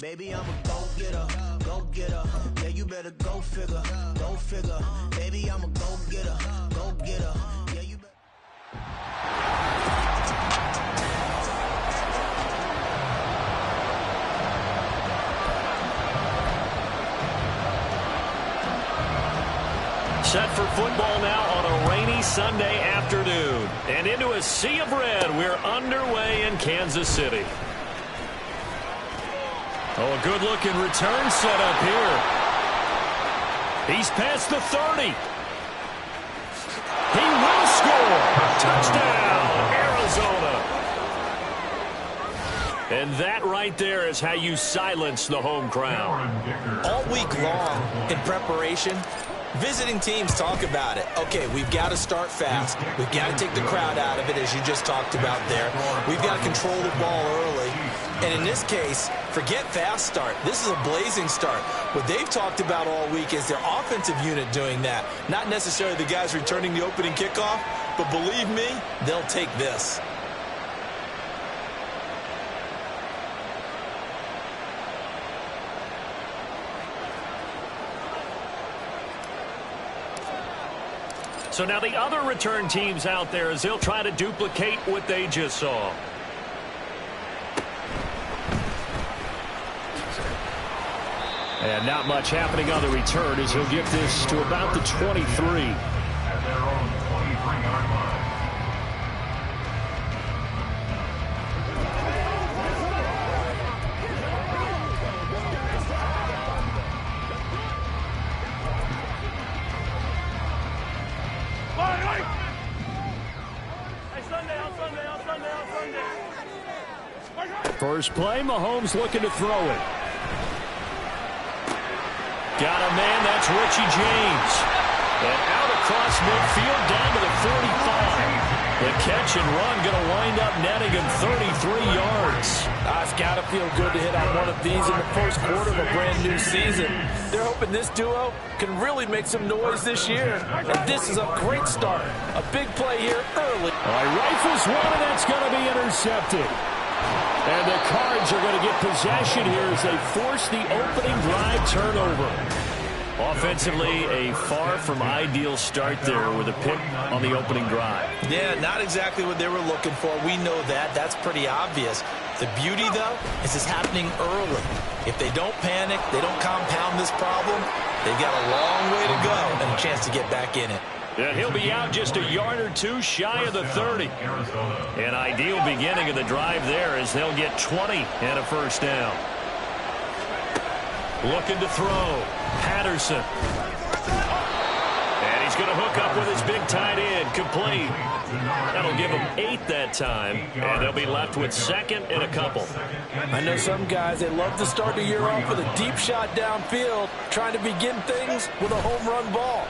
Baby, I'm a go-getter, go-getter. Yeah, you better go figure, go figure. Baby, I'm a go-getter, go-getter. Yeah, you better. Set for football now on a rainy Sunday afternoon. And into a sea of red, we're underway in Kansas City. Oh, a good-looking return set up here. He's past the 30. He will score. Touchdown, Arizona. And that right there is how you silence the home crowd. All week long in preparation, visiting teams talk about it. Okay, we've got to start fast. We've got to take the crowd out of it, as you just talked about there. We've got to control the ball early. And in this case, forget fast start. This is a blazing start. What they've talked about all week is their offensive unit doing that. Not necessarily the guys returning the opening kickoff, but believe me, they'll take this. So now the other return teams out there as they'll try to duplicate what they just saw. And not much happening on the return as he'll get this to about the 23. At their own 23-yard line. First play, Mahomes looking to throw it. Got a man, that's Richie James. And out across midfield down to the 45. The catch and run going to wind up netting him 33 yards. It's got to feel good to hit on one of these in the first quarter of a brand new season. They're hoping this duo can really make some noise this year. And this is a great start. A big play here early. All right, rifles one, and that's going to be intercepted. And the Cards are going to get possession here as they force the opening drive turnover. Offensively, a far from ideal start there with a pick on the opening drive. Yeah, not exactly what they were looking for. We know that. That's pretty obvious. The beauty, though, is it's happening early. If they don't panic, they don't compound this problem, they've got a long way to go and a chance to get back in it. Yeah, he'll be out just a yard or two shy of the 30. An ideal beginning of the drive there as they'll get 20 and a first down. Looking to throw. Patterson. And he's going to hook up with his big tight end. Complete. That'll give him 8 that time. And they'll be left with second and a couple. I know some guys, they love to start the year off with a deep shot downfield, trying to begin things with a home run ball.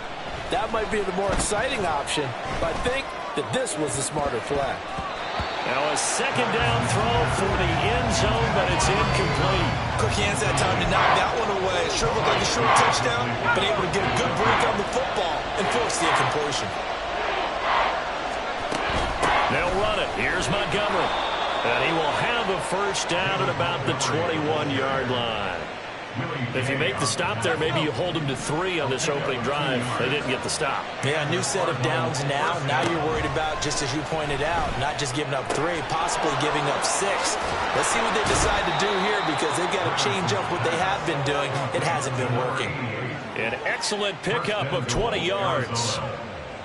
That might be the more exciting option, but I think that this was the smarter play. Now a second down throw for the end zone, but it's incomplete. Quick hands that time to knock that one away. It sure looked like a short touchdown, but able to get a good break on the football and force the incompletion. They'll run it. Here's Montgomery. And he will have a first down at about the 21-yard line. If you make the stop there, maybe you hold them to 3 on this opening drive. They didn't get the stop. Yeah, new set of downs now. Now you're worried about, just as you pointed out, not just giving up 3, possibly giving up 6. Let's see what they decide to do here because they've got to change up what they have been doing. It hasn't been working. An excellent pickup of 20 yards.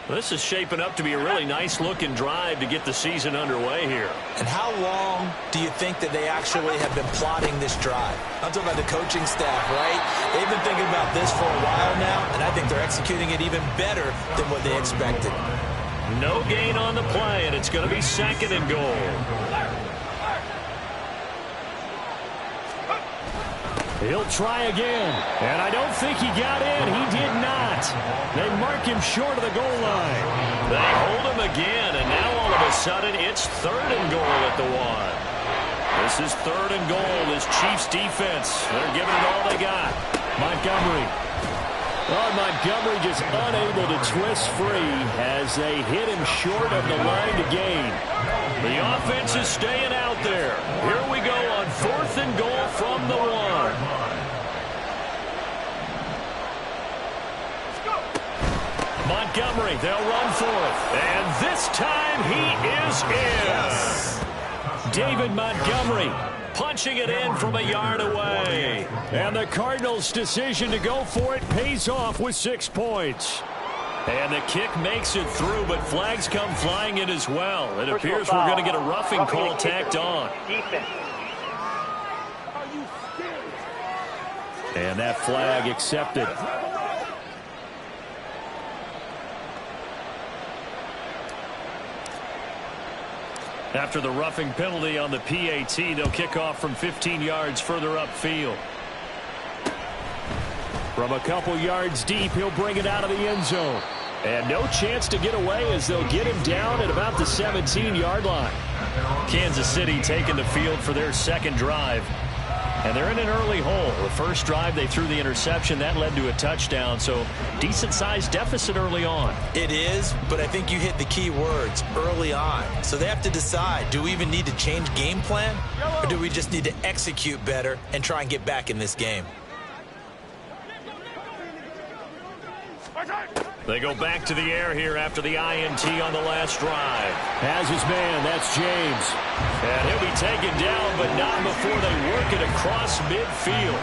This is shaping up to be a really nice-looking drive to get the season underway here. And how long do you think that they actually have been plotting this drive? I'm talking about the coaching staff, right? They've been thinking about this for a while now, and I think they're executing it even better than what they expected. No gain on the play, and it's going to be second and goal. He'll try again, and I don't think he got in. He did not. They mark him short of the goal line. They hold him again, and now all of a sudden it's third and goal at the 1. This is third and goal. This Chiefs defense, they're giving it all they got. Montgomery. Oh, Montgomery just unable to twist free as they hit him short of the line to gain. The offense is staying out there. Here we go on 4th and goal from the 1. Montgomery. They'll run for it. And this time he is in. Yes. David Montgomery punching it in from a yard away. And the Cardinals' decision to go for it pays off with 6 points. And the kick makes it through, but flags come flying in as well. It appears we're going to get a roughing call tacked on. And that flag accepted. After the roughing penalty on the PAT, they'll kick off from 15 yards further upfield. From a couple yards deep, he'll bring it out of the end zone. And no chance to get away as they'll get him down at about the 17-yard line. Kansas City taking the field for their second drive. And they're in an early hole. The first drive, they threw the interception. That led to a touchdown, so decent-sized deficit early on. It is, but I think you hit the key words, early on. So they have to decide, do we even need to change game plan, or do we just need to execute better and try and get back in this game? They go back to the air here after the INT on the last drive. Has his man, that's James. And he'll be taken down, but not before they work it across midfield.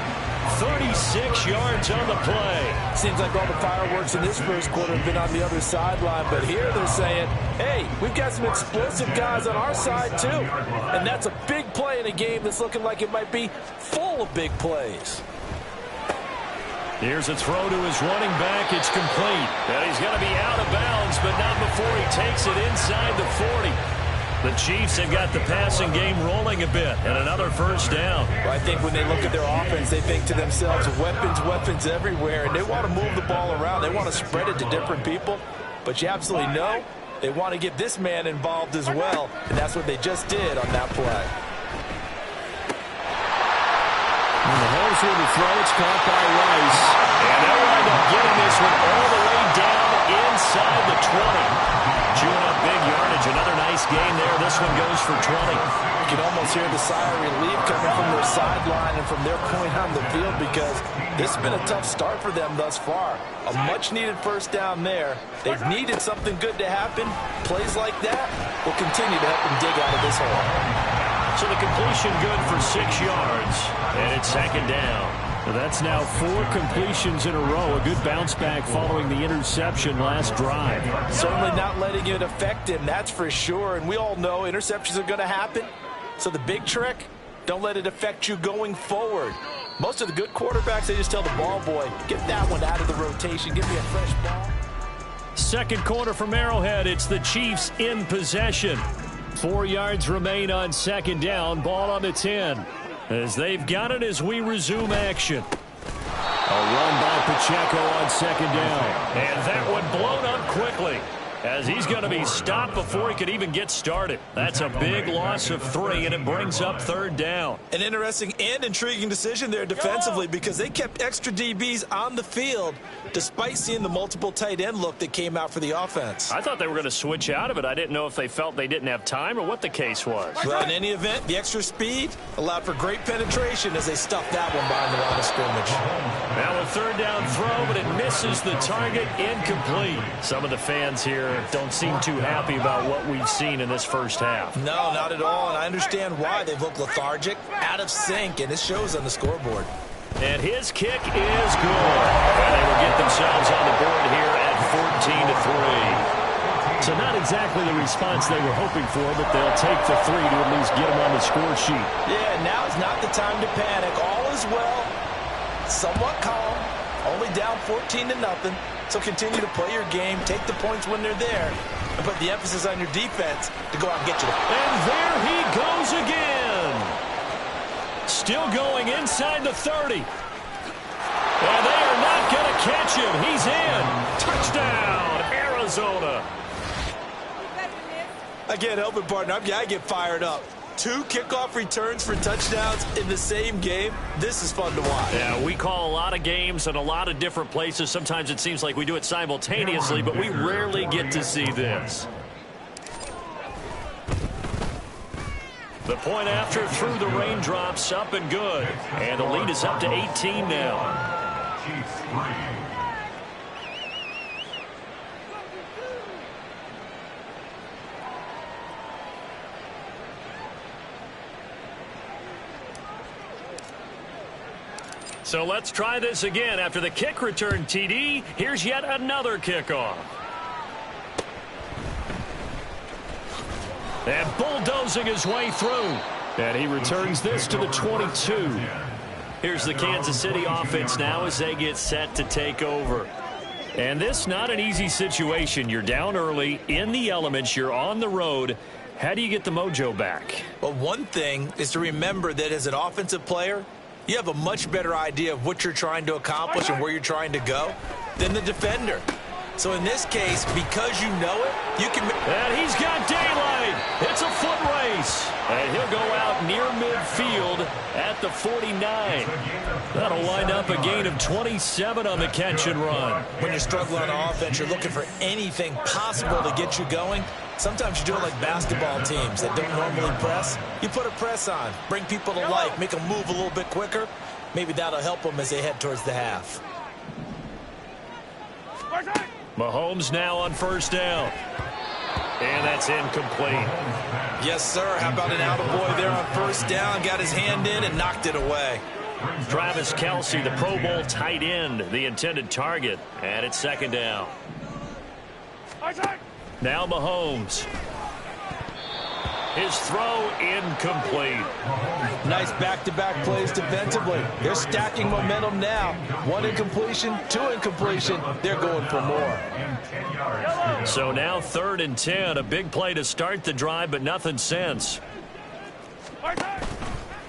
36 yards on the play. Seems like all the fireworks in this first quarter have been on the other sideline, but here they're saying, hey, we've got some explosive guys on our side too. And that's a big play in a game that's looking like it might be full of big plays. Here's a throw to his running back. It's complete. And he's going to be out of bounds, but not before he takes it inside the 40. The Chiefs have got the passing game rolling a bit, and another first down. Well, I think when they look at their offense, they think to themselves, weapons, weapons everywhere, and they want to move the ball around. They want to spread it to different people, but you absolutely know they want to get this man involved as well, and that's what they just did on that play. And the holes with the throw, it's caught by Rice. And they'll wind up getting this one all the way down inside the 20. Chewing up big yardage. Another nice gain there. This one goes for 20. You can almost hear the sigh of relief coming from their sideline and from their point on the field because this has been a tough start for them thus far. A much-needed first down there. They've needed something good to happen. Plays like that will continue to help them dig out of this hole. So the completion good for 6 yards, and it's second down. Well, that's now 4 completions in a row. A good bounce back following the interception last drive. Certainly not letting it affect him, that's for sure. And we all know interceptions are going to happen. So the big trick, don't let it affect you going forward. Most of the good quarterbacks, they just tell the ball boy, get that one out of the rotation, give me a fresh ball. Second quarter from Arrowhead, it's the Chiefs in possession. 4 yards remain on second down. Ball on the 10. As they've got it as we resume action. A run by Pacheco on second down. And that one blown up quickly as he's going to be stopped before he could even get started. That's a big loss of 3, and it brings up third down. An interesting and intriguing decision there defensively because they kept extra DBs on the field despite seeing the multiple tight end look that came out for the offense. I thought they were going to switch out of it. I didn't know if they felt they didn't have time or what the case was. Well, in any event, the extra speed allowed for great penetration as they stuffed that one behind the line of scrimmage. Now a third down throw, but it misses the target, incomplete. Some of the fans here don't seem too happy about what we've seen in this first half. No, not at all, and I understand why. They've looked lethargic, out of sync, and it shows on the scoreboard. And his kick is good. And they will get themselves on the board here at 14-3. So not exactly the response they were hoping for, but they'll take the 3 to at least get them on the score sheet. Yeah, now is not the time to panic. All is well, somewhat calm, only down 14-0. So continue to play your game, take the points when they're there, and put the emphasis on your defense to go out and get you. And there he goes again. Still going inside the 30. And they are not going to catch him. He's in. Touchdown, Arizona. I can't help it, partner. I get fired up. 2 kickoff returns for touchdowns in the same game. This is fun to watch. Yeah, we call a lot of games in a lot of different places. Sometimes it seems like we do it simultaneously, but we rarely get to see this. The point after through the raindrops, up and good. And the lead is up to 18 now. So let's try this again. After the kick return TD, here's yet another kickoff. And bulldozing his way through. And he returns this to the 22. Here's the Kansas City offense now as they get set to take over. And this not an easy situation. You're down early, in the elements, you're on the road. How do you get the mojo back? Well, one thing is to remember that as an offensive player, you have a much better idea of what you're trying to accomplish and where you're trying to go than the defender. So in this case, because you know it, you can... And he's got daylight. It's a foot race. And he'll go out near midfield at the 49. That'll wind up a gain of 27 on the catch and run. When you're struggling on offense, you're looking for anything possible to get you going. Sometimes you do it like basketball teams that don't normally press. You put a press on, bring people to life, make them move a little bit quicker. Maybe that'll help them as they head towards the half. Mahomes now on first down. And that's incomplete. Yes, sir. How about an attaboy there on first down? Got his hand in and knocked it away. Travis Kelce, the Pro Bowl tight end, the intended target. And it's second down. Now Mahomes. His throw incomplete. Nice back-to-back plays defensively. They're stacking momentum now. One incompletion, two incompletion. They're going for more. So now 3rd and 10. A big play to start the drive, but nothing since.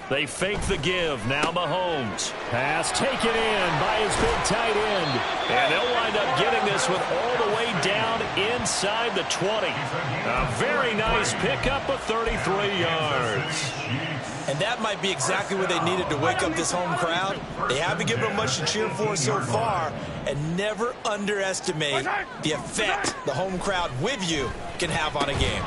They fake the give. Now Mahomes. Pass taken in by his big tight end. And they'll wind up getting this with all the way down inside the 20. A very nice pickup of 33 yards. And that might be exactly what they needed to wake up this home crowd. They haven't given them much to cheer for so far. And never underestimate the effect the home crowd with you can have on a game.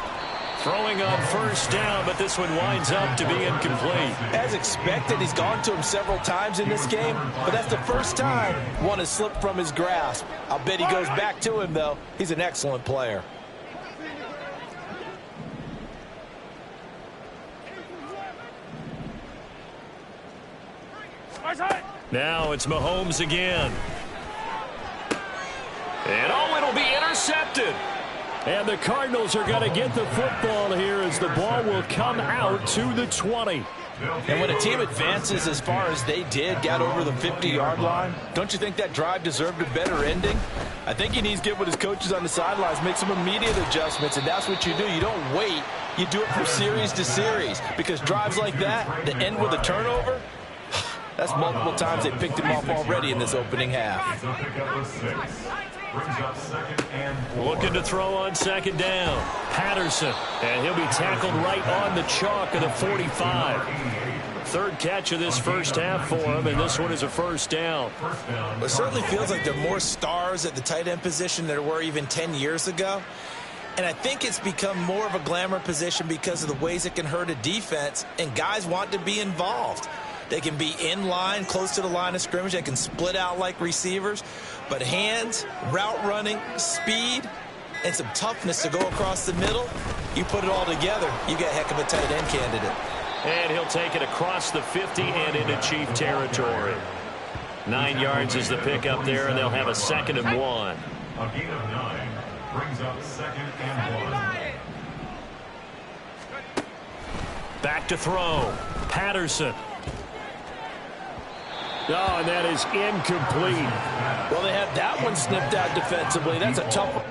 Throwing on first down, but this one winds up to be incomplete. As expected, he's gone to him several times in this game, but that's the first time one has slipped from his grasp. I'll bet he goes back to him, though. He's an excellent player. Now it's Mahomes again. And oh, it'll be intercepted. And the Cardinals are going to get the football here as the ball will come out to the 20. And when a team advances as far as they did, got over the 50-yard line, don't you think that drive deserved a better ending? I think he needs to get with his coaches on the sidelines, make some immediate adjustments, and that's what you do. You don't wait. You do it from series to series, because drives like that end with a turnover, that's multiple times they picked him off already in this opening half. Looking to throw on second down. Patterson. And he'll be tackled right on the chalk of the 45. 3rd catch of this first half for him, and this one is a first down. It certainly feels like there are more stars at the tight end position than there were even 10 years ago. And I think it's become more of a glamour position because of the ways it can hurt a defense, and guys want to be involved. They can be in line, close to the line of scrimmage. They can split out like receivers. But hands, route running, speed, and some toughness to go across the middle, you put it all together, you get a heck of a tight end candidate. And he'll take it across the 50 and into Chief territory. 9 yards is the pickup there, and they'll have a 2nd and 1. A gain of 9 brings up 2nd and 1. Back to throw. Patterson. Oh, and that is incomplete. Well, they had that one snipped out defensively. That's a tough one.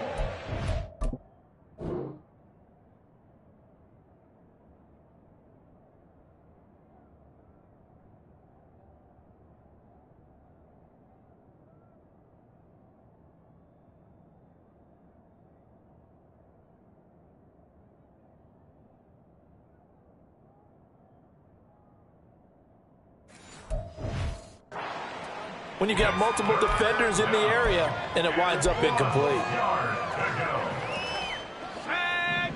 When you got multiple defenders in the area, and it winds up incomplete.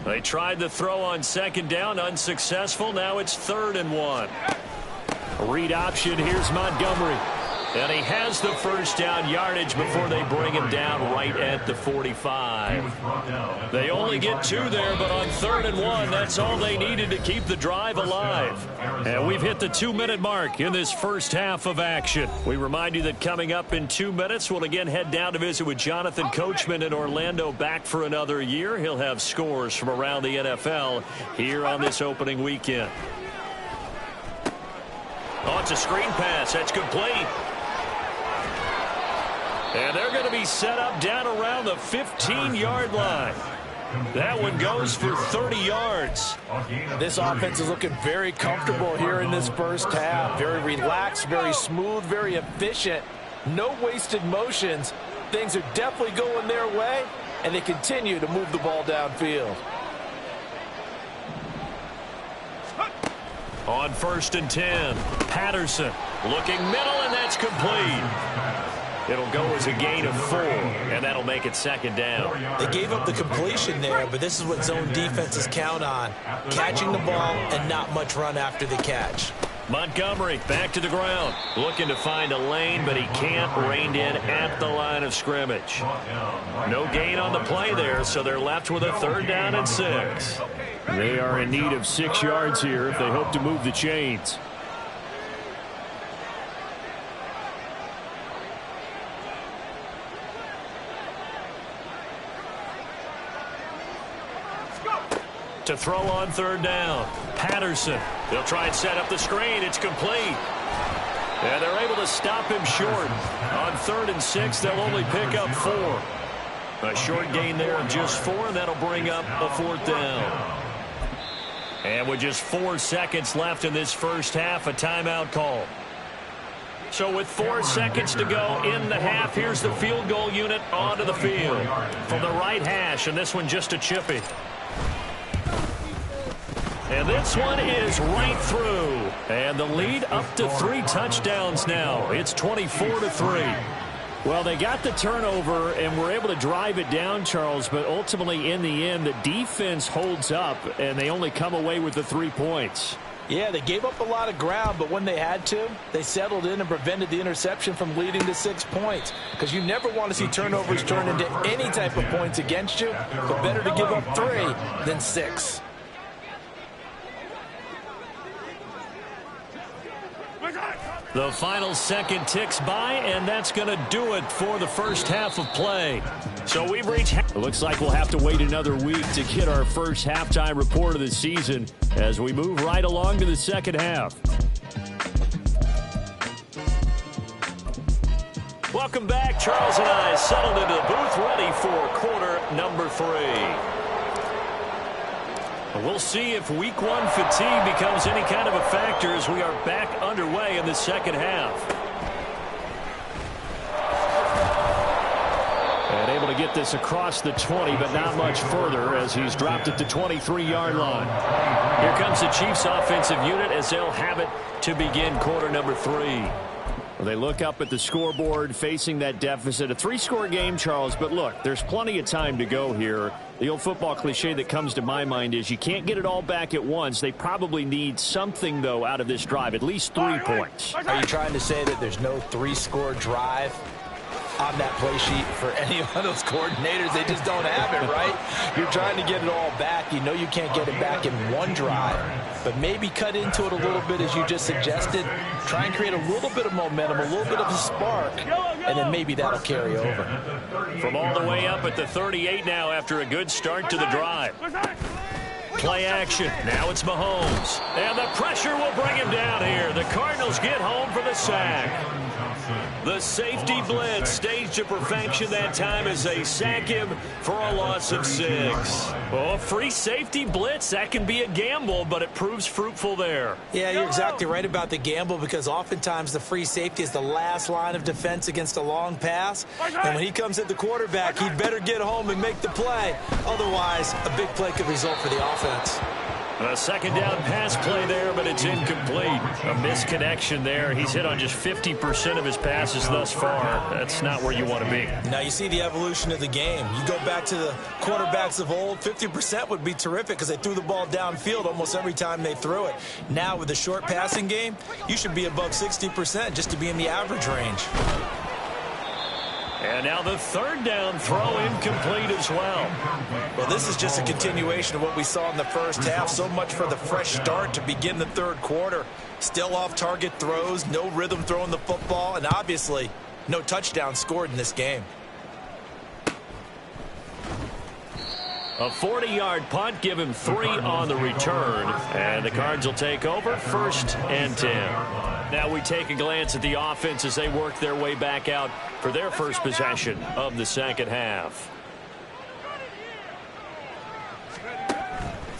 They tried the throw on second down, unsuccessful. Now it's 3rd and 1. A read option. Here's Montgomery. And he has the first down yardage before they bring him down right at the 45. They only get 2 there, but on 3rd and 1, that's all they needed to keep the drive alive. And we've hit the 2-minute mark in this first half of action. We remind you that coming up in 2 minutes, we'll again head down to visit with Jonathan Coachman in Orlando, back for another year. He'll have scores from around the NFL here on this opening weekend. Oh, it's a screen pass. That's complete. And they're going to be set up down around the 15-yard line. That one goes for 30 yards. This offense is looking very comfortable here in this first half. Very relaxed, very smooth, very efficient. No wasted motions. Things are definitely going their way, and they continue to move the ball downfield. On 1st and 10, Patterson looking middle, and that's complete. It'll go as a gain of 4, and that'll make it 2nd down. They gave up the completion there, but this is what zone defenses count on. Catching the ball and not much run after the catch. Montgomery back to the ground. Looking to find a lane, but he can't. Reined in at the line of scrimmage. No gain on the play there, so they're left with a 3rd down and 6. They are in need of 6 yards here if they hope to move the chains. To throw on 3rd down, Patterson. They'll try and set up the screen. It's complete. And they're able to stop him short. On 3rd and 6, they'll only pick up 4. A short gain there of just 4, and that'll bring up a 4th down. And with just 4 seconds left in this first half, a timeout call. So with 4 seconds to go in the half, here's the field goal unit onto the field. From the right hash, and this one just a chippy. And this one is right through. And the lead up to 3 touchdowns now. It's 24-3. Well, they got the turnover and were able to drive it down, Charles, but ultimately in the end, the defense holds up, and they only come away with the 3 points. Yeah, they gave up a lot of ground, but when they had to, they settled in and prevented the interception from leading to 6 points. Because you never want to see turnovers turn into any type of points against you, but better to give up 3 than 6. The final second ticks by, and that's going to do it for the first half of play. So we've reached... It looks like we'll have to wait another week to get our first halftime report of the season as we move right along to the second half. Welcome back. Charles and I settled into the booth, ready for quarter number 3. We'll see if week 1 fatigue becomes any kind of a factor as we are back underway in the second half. And able to get this across the 20, but not much further as he's dropped it to 23-yard line. Here comes the Chiefs offensive unit as they'll have it to begin quarter number 3. Well, they look up at the scoreboard facing that deficit. A 3-score game, Charles, but look, there's plenty of time to go here. The old football cliche that comes to my mind is you can't get it all back at once. They probably need something, though, out of this drive, at least 3 points. Are you trying to say that there's no 3-score drive on that play sheet for any of those coordinators? They just don't have it, right? You're trying to get it all back. You know you can't get it back in one drive, but maybe cut into it a little bit as you just suggested. Try and create a little bit of momentum, a little bit of a spark, and then maybe that'll carry over. From all the way up at the 38 now after a good start to the drive. Play action. Now it's Mahomes. And the pressure will bring him down here. The Cardinals get home for the sack. The safety blitz staged to perfection that time as they sack him for a loss of 6. Oh, free safety blitz, that can be a gamble, but it proves fruitful there. Yeah, you're exactly right about the gamble because oftentimes the free safety is the last line of defense against a long pass. And when he comes at the quarterback, he'd better get home and make the play. Otherwise, a big play could result for the offense. A second down pass play there, but it's incomplete. A misconnection there. He's hit on just 50% of his passes thus far. That's not where you want to be. Now you see the evolution of the game. You go back to the quarterbacks of old, 50% would be terrific because they threw the ball downfield almost every time they threw it. Now with the short passing game, you should be above 60% just to be in the average range. And now the third down throw incomplete as well. Well, this is just a continuation of what we saw in the first half. So much for the fresh start to begin the third quarter. Still off-target throws, no rhythm throwing the football, and obviously no touchdown scored in this game. A 40-yard punt, give him 3 on the return. And the Cards will take over 1st and 10. Now we take a glance at the offense as they work their way back out for their first possession of the second half.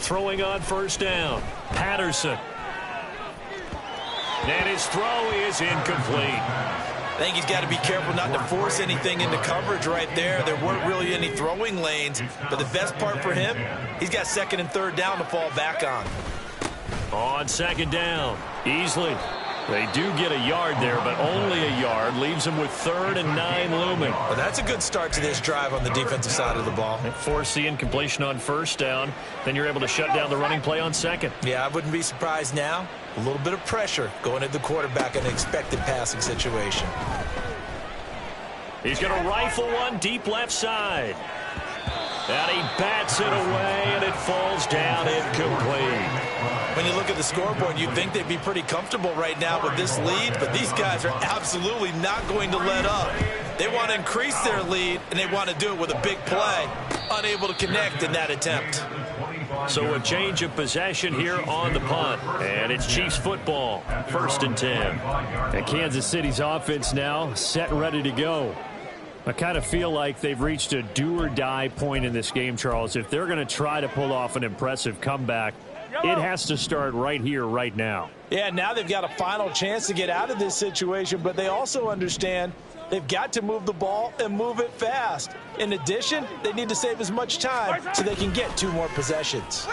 Throwing on first down, Patterson. And his throw is incomplete. I think he's got to be careful not to force anything into coverage right there. There weren't really any throwing lanes, but the best part for him, he's got second and third down to fall back on. On second down, Easley. They do get a yard there, but only a yard. Leaves them with 3rd and 9 looming. Well, that's a good start to this drive on the defensive side of the ball. Force the incompletion on first down. Then you're able to shut down the running play on second. Yeah, I wouldn't be surprised now. A little bit of pressure going at the quarterback in an expected passing situation. He's going to rifle one deep left side. And he bats it away, and it falls down incomplete. When you look at the scoreboard, you'd think they'd be pretty comfortable right now with this lead, but these guys are absolutely not going to let up. They want to increase their lead, and they want to do it with a big play. Unable to connect in that attempt. So a change of possession here on the punt, and it's Chiefs football, 1st and 10. And Kansas City's offense now set and ready to go. I kind of feel like they've reached a do-or-die point in this game, Charles. If they're going to try to pull off an impressive comeback, it has to start right here, right now. Yeah, now they've got a final chance to get out of this situation, but they also understand they've got to move the ball and move it fast. In addition, they need to save as much time so they can get 2 more possessions.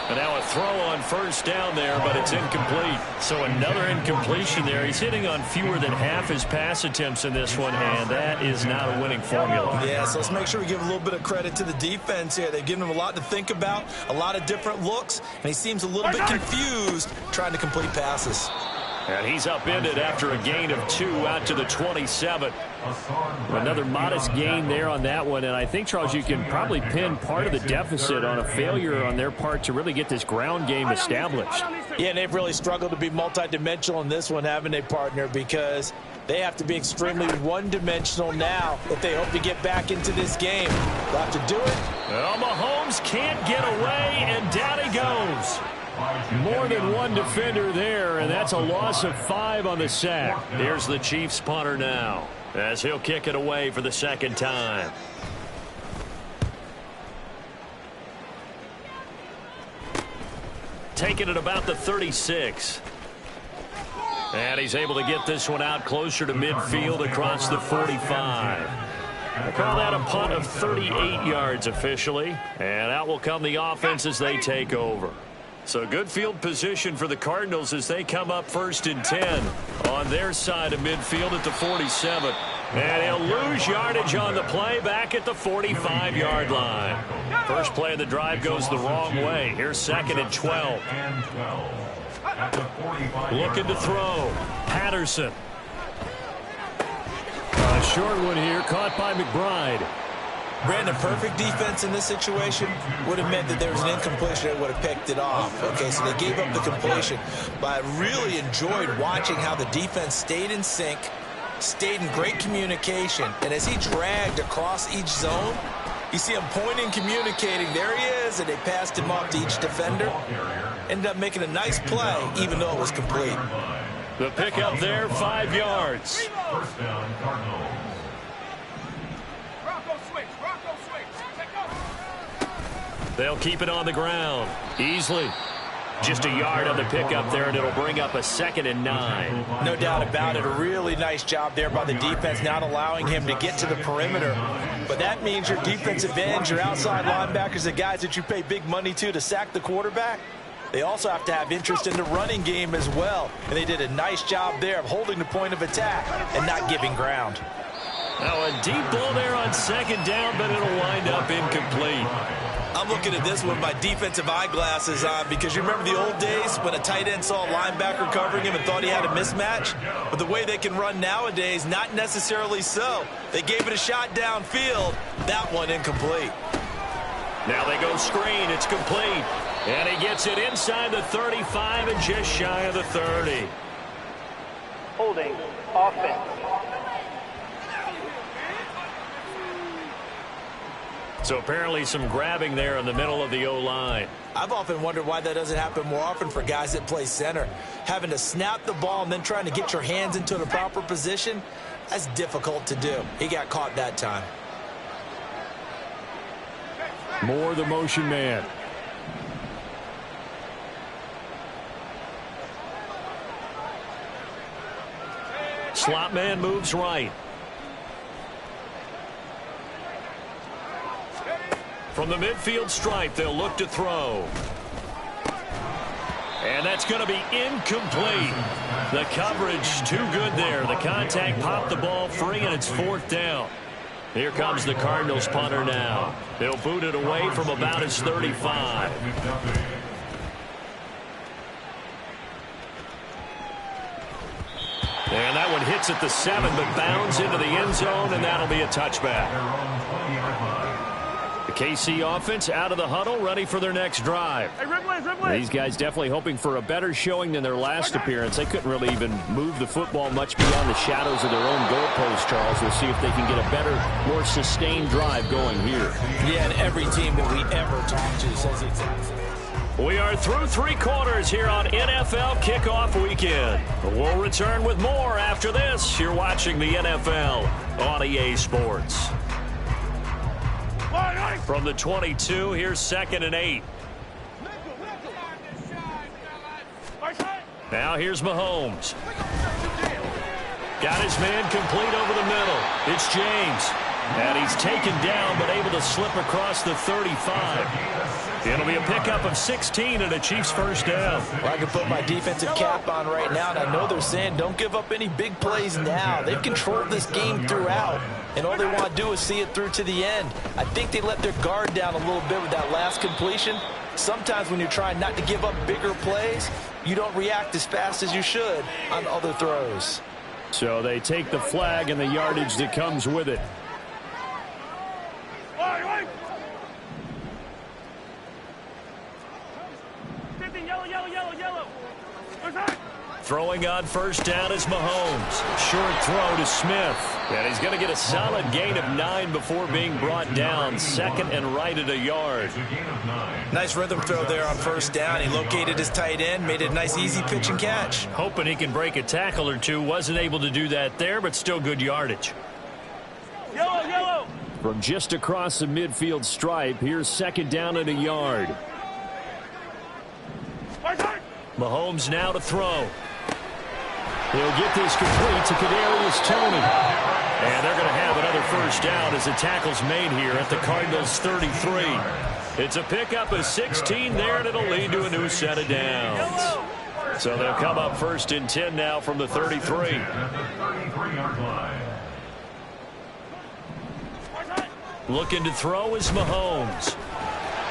And now a throw on first down there, but it's incomplete. So another incompletion there. He's hitting on fewer than half his pass attempts in this one, and that is not a winning formula. Yeah, so let's make sure we give a little bit of credit to the defense here. They've given him a lot to think about, a lot of different looks, and he seems a little bit confused trying to complete passes. And he's upended after a gain of 2 out to the 27. Another modest gain there on that one. And I think, Charles, you can probably pin part of the deficit on a failure on their part to really get this ground game established. Yeah, and they've really struggled to be multidimensional in this one, haven't they, partner? Because they have to be extremely one-dimensional now if they hope to get back into this game. They'll have to do it. Well, Mahomes can't get away, and down he goes. More than one defender there, and that's a loss of 5 on the sack. Here's the Chiefs punter now, as he'll kick it away for the second time. Taking it about the 36. And he's able to get this one out closer to midfield across the 45. I call that a punt of 38 yards officially. And out will come the offense as they take over. So good field position for the Cardinals as they come up 1st and 10 on their side of midfield at the 47. And he'll lose yardage on the play back at the 45-yard line. First play of the drive goes the wrong way. Here's 2nd and 12. Looking to throw. Patterson. A short one here, caught by McBride. Brandon, perfect defense in this situation would have meant that there was an incompletion that would have picked it off. Okay, so they gave up the completion. But I really enjoyed watching how the defense stayed in sync, stayed in great communication. And as he dragged across each zone, you see him pointing, communicating. There he is, and they passed him off to each defender. Ended up making a nice play, even though it was complete. The pickup there, 5 yards. First down, Cardinals. They'll keep it on the ground. Easily. Just a yard on the pickup there, and it'll bring up a 2nd and 9. No doubt about it. A really nice job there by the defense, not allowing him to get to the perimeter. but that means your defensive ends, your outside linebackers, the guys that you pay big money to sack the quarterback, they also have to have interest in the running game as well. And they did a nice job there of holding the point of attack and not giving ground. Now a deep ball there on second down, but it'll wind up incomplete. I'm looking at this with my defensive eyeglasses on because you remember the old days when a tight end saw a linebacker covering him and thought he had a mismatch? But the way they can run nowadays, not necessarily so. They gave it a shot downfield. That one incomplete. Now they go screen. It's complete. And he gets it inside the 35 and just shy of the 30. Holding offense. So apparently some grabbing there in the middle of the O-line. I've often wondered why that doesn't happen more often for guys that play center. Having to snap the ball and then trying to get your hands into the proper position, that's difficult to do. He got caught that time. Moore, the motion man. Slot man moves right. From the midfield stripe, they'll look to throw. And that's going to be incomplete. The coverage too good there. The contact popped the ball free, and it's fourth down. Here comes the Cardinals punter now. They'll boot it away from about his 35. And that one hits at the 7, but bounds into the end zone, and that'll be a touchback. The KC offense out of the huddle, ready for their next drive. These guys definitely hoping for a better showing than their last appearance. They couldn't really even move the football much beyond the shadows of their own goalpost, Charles. We'll see if they can get a better, more sustained drive going here. Yeah, and every team that we ever talk to says the exact same. We are through three quarters here on NFL Kickoff Weekend. We'll return with more after this. You're watching the NFL on EA Sports. From the 22, here's 2nd and 8. Now here's Mahomes. Got his man complete over the middle. It's James. And he's taken down, but able to slip across the 35. It'll be a pickup of 16 and a Chiefs first down. Well, I can put my defensive cap on right now, and I know they're saying don't give up any big plays now. They've controlled this game throughout, and all they want to do is see it through to the end. I think they let their guard down a little bit with that last completion. Sometimes when you're trying not to give up bigger plays, you don't react as fast as you should on other throws. So they take the flag and the yardage that comes with it. Throwing on first down is Mahomes. Short throw to Smith. And he's going to get a solid gain of 9 before being brought down. 2nd and right at a yard. Nice rhythm throw there on first down. He located his tight end, made it a nice easy pitch and catch. Hoping he can break a tackle or two. Wasn't able to do that there, but still good yardage. Yellow. From just across the midfield stripe, here's 2nd down at a yard. Mahomes now to throw. He'll get this complete to Kadarius Toney. And they're going to have another first down as the tackle's made here at the Cardinals' 33. It's a pickup of 16 there, and it'll lead to a new set of downs. So they'll come up 1st and 10 now from the 33. Looking to throw is Mahomes.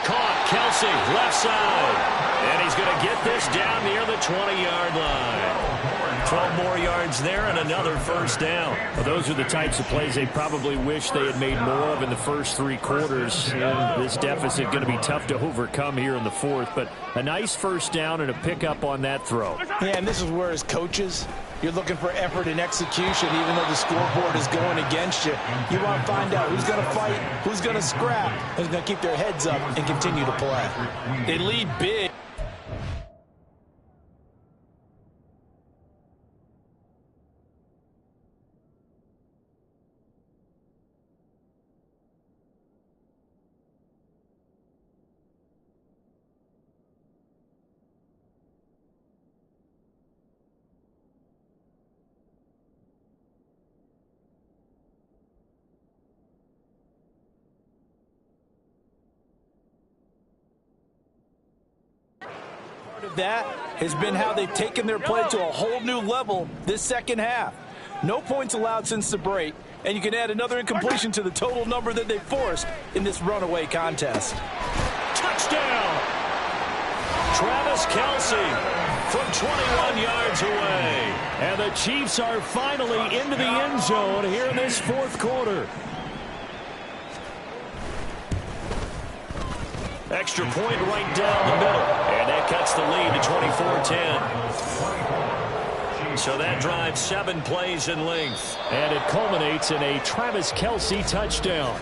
Caught, Kelsey, left side. And he's going to get this down near the 20-yard line. 12 more yards there and another first down. Well, those are the types of plays they probably wish they had made more of in the first 3 quarters. And this deficit going to be tough to overcome here in the 4th. But a nice first down and a pickup on that throw. Yeah, and this is where as coaches, you're looking for effort and execution, even though the scoreboard is going against you. You want to find out who's going to fight, who's going to scrap, who's going to keep their heads up and continue to play. They lead big. of that has been how they've taken their play to a whole new level this second half. No points allowed since the break, and you can add another incompletion to the total number that they forced in this runaway contest. Touchdown! Travis Kelce from 21 yards away. And the Chiefs are finally into the end zone here in this fourth quarter. Extra point right down the middle. And that cuts the lead to 24-10. So that drives 7 plays in length. And it culminates in a Travis Kelce touchdown.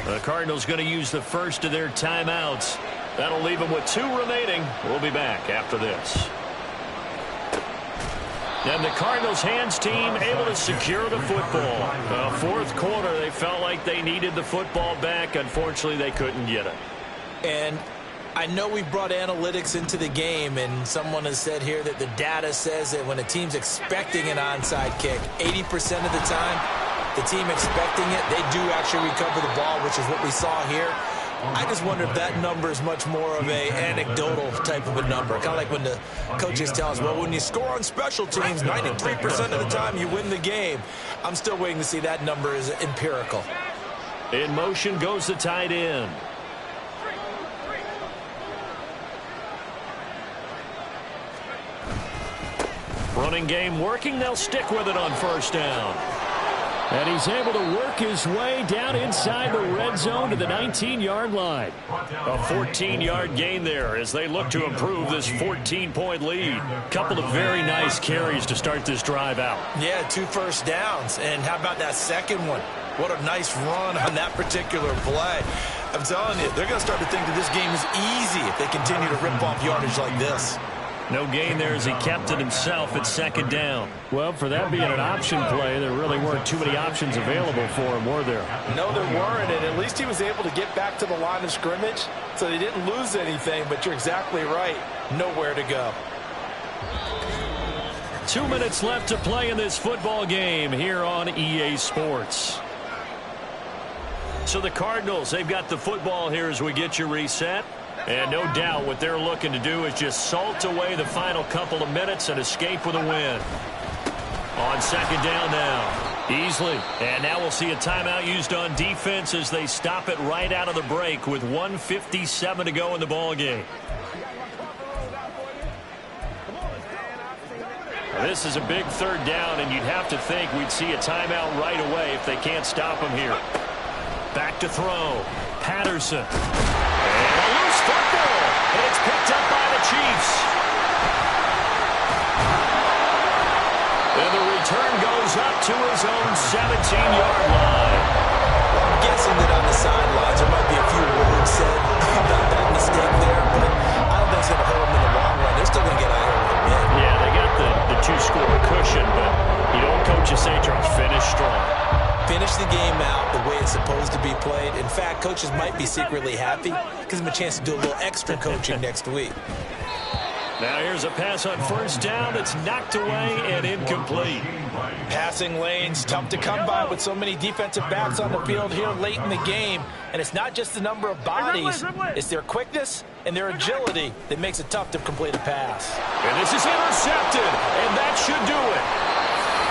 The Cardinals going to use the first of their timeouts. That'll leave them with 2 remaining. We'll be back after this. And the Cardinals hands team able to secure the football. Fourth quarter, they felt like they needed the football back. Unfortunately, they couldn't get it. And I know we brought analytics into the game, and someone has said here that the data says that when a team's expecting an onside kick, 80% of the time, the team expecting it, they do actually recover the ball, which is what we saw here. I just wonder if that number is much more of a anecdotal type of a number. Kind of like when the coaches tell us, well, when you score on special teams, 93% of the time you win the game. I'm still waiting to see that number is empirical. In motion goes the tight end. Running game working. They'll stick with it on first down. And he's able to work his way down inside the red zone to the 19-yard line. A 14-yard gain there as they look to improve this 14-point lead. Couple of very nice carries to start this drive out. Yeah, 2 first downs. And how about that second one? What a nice run on that particular play. I'm telling you, they're going to start to think that this game is easy if they continue to rip off yardage like this. No gain there as he kept it himself at second down. Well, for that being an option play, there really weren't too many options available for him, were there? No, there weren't, and at least he was able to get back to the line of scrimmage, so they didn't lose anything, but you're exactly right. Nowhere to go. 2 minutes left to play in this football game here on EA Sports. So the Cardinals, they've got the football here as we get you reset. And no doubt what they're looking to do is just salt away the final couple of minutes and escape with a win. On second down now, easily. And now we'll see a timeout used on defense as they stop it right out of the break with 1:57 to go in the ballgame. This is a big third down, and you'd have to think we'd see a timeout right away if they can't stop him here. Back to throw. Patterson. And a loose football. And it's picked up by the Chiefs. And the return goes up to his own 17-yard line. I'm guessing that on the sidelines there might be a few words said about that mistake there, but I don't think it's going to hurt them in the long run. They're still going to get out here with a win. Yeah, they got the 2-score cushion, but you don't coach a St. Charles. Finish strong. Finish the game out the way it's supposed to be played. In fact, coaches might be secretly happy. Gives them a chance to do a little extra coaching next week. Now here's a pass on first down that's knocked away and incomplete. Passing lanes, tough to come by with so many defensive backs on the field here late in the game. And it's not just the number of bodies. It's their quickness and their agility that makes it tough to complete a pass. And this is intercepted, and that should do it.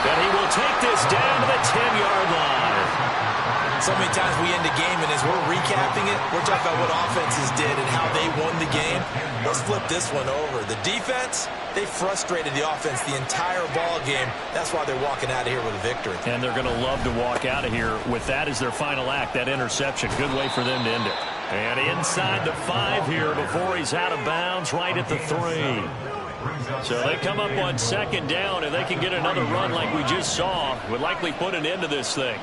And he will take this down to the 10-yard line. So many times we end the game, and as we're recapping it, we're talking about what offenses did and how they won the game. Let's flip this one over. The defense, they frustrated the offense the entire ball game. That's why they're walking out of here with a victory. And they're going to love to walk out of here with that as their final act, that interception. Good way for them to end it. And inside the 5 here before he's out of bounds, right at the 3. So they come up on second down, and they can get another run like we just saw. Would likely put an end to this thing.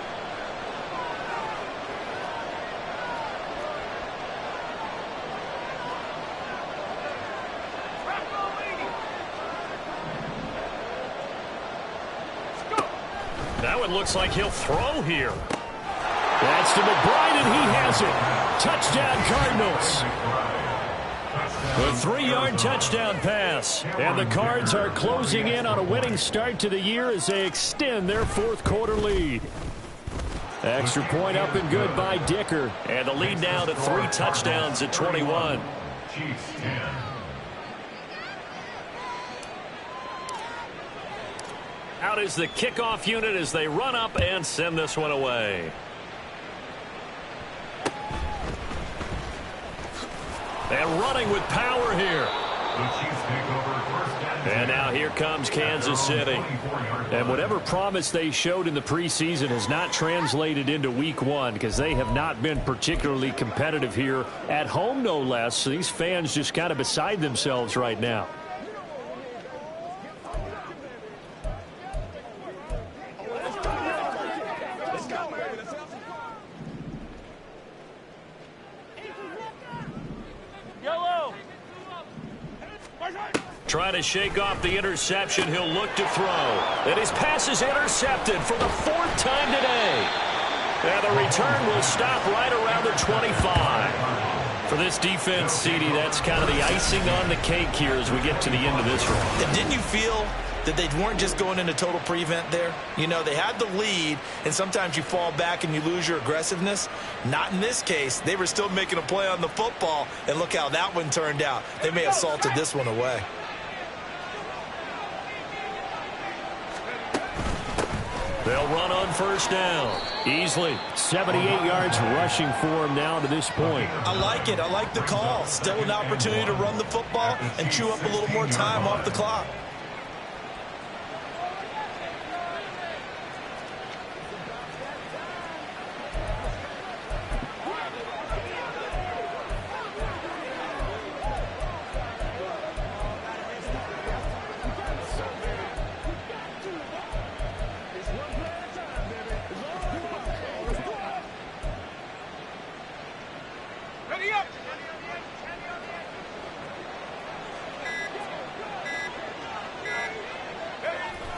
That one looks like he'll throw here. That's to McBride, and he has it. Touchdown, Cardinals. A 3-yard touchdown pass. And the Cards are closing in on a winning start to the year as they extend their fourth quarter lead. Extra point up and good by Dicker. And the lead now to 3 touchdowns at 21. Out is the kickoff unit as they run up and send this one away. And running with power here. And now here comes Kansas City. And whatever promise they showed in the preseason has not translated into week one because they have not been particularly competitive here at home, no less. So these fans just kind of beside themselves right now. Trying to shake off the interception. He'll look to throw. And his pass is intercepted for the 4th time today. And the return will stop right around the 25. For this defense, CD, that's kind of the icing on the cake here as we get to the end of this one. And didn't you feel that they weren't just going into total prevent there? You know, they had the lead, and sometimes you fall back and you lose your aggressiveness. Not in this case. They were still making a play on the football, and look how that one turned out. They may have salted this one away. They'll run on first down. Easily 78 yards rushing for him now to this point. I like it. I like the call. Still an opportunity to run the football and chew up a little more time off the clock.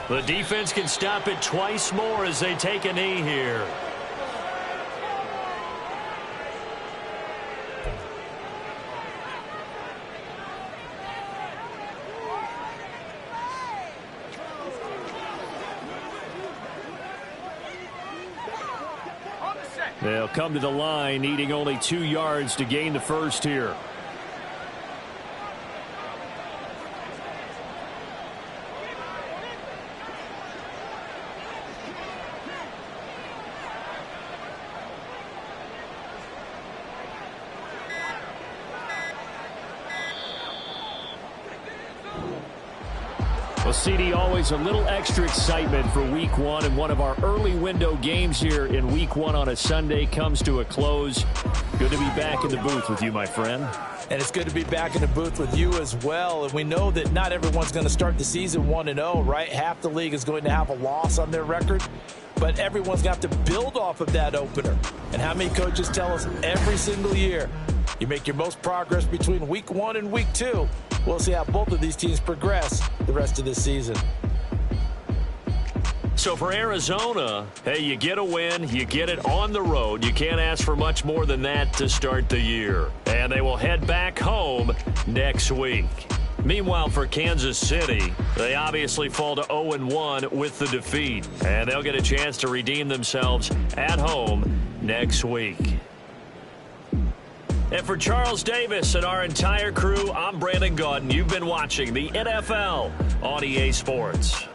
The defense can stop it twice more as they take a knee here. They'll come to the line, needing only 2 yards to gain the first here. Well, CD, always a little extra excitement for week one, and one of our early window games here in week one on a Sunday comes to a close. Good to be back in the booth with you, my friend. And it's good to be back in the booth with you as well. And we know that not everyone's going to start the season 1-0, right? Half the league is going to have a loss on their record. But everyone's going to have to build off of that opener. And how many coaches tell us every single year, you make your most progress between week one and week two. We'll see how both of these teams progress the rest of this season. So for Arizona, hey, you get a win, you get it on the road. You can't ask for much more than that to start the year. And they will head back home next week. Meanwhile, for Kansas City, they obviously fall to 0-1 with the defeat. And they'll get a chance to redeem themselves at home next week. And for Charles Davis and our entire crew, I'm Brandon Gaudin. You've been watching the NFL on EA Sports.